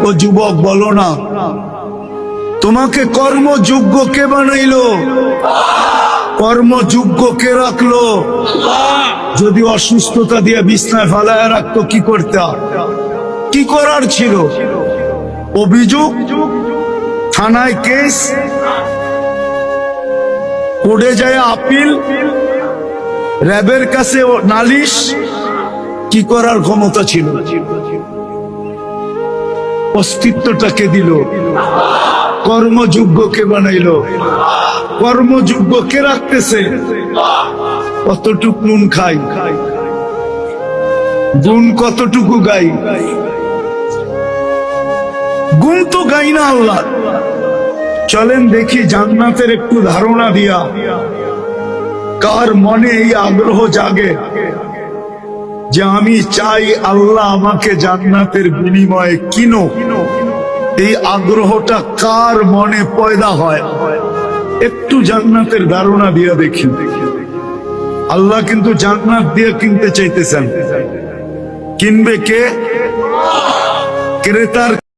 ও যুবক বলো না, তোমাকে কর্মযোগ্য কে বানাইলো? কর্মযোগ্য কে রাখলো? যদি অসুস্থতা দিয়ে বিছনায় ফালায় রাখতো কি করতে? কি করার ছিল? অভিযোগ, থানায় কেস, কোর্টে যায় আপিল, র্যাবের কাছে নালিশ, কি করার ক্ষমতা ছিল? অস্তিত্বটাকে দিল। কর্মযোগ্য কে বানাইলো? কর্মযোগ্য কে রাখতেছে? কতটুকু নুন খাই, গুণ কতটুকু গাই? গুণ তো গাই না আল্লাহ। চলেন দেখি জান্নাতের একটু ধারণা দিয়া কার মনে এই আগ্রহ জাগে যে আমি চাই আল্লাহ আমাকে জান্নাতের বিনিময়ে কিনো। এই আগ্রহটা কার মনে পয়দা হয়? একটু জান্নাতের ধারণা দিয়া দেখি। আল্লাহ কিন্তু জান্নাত দিয়ে কিনতে চাইতেছেন। কিনবে কে? ক্রেতার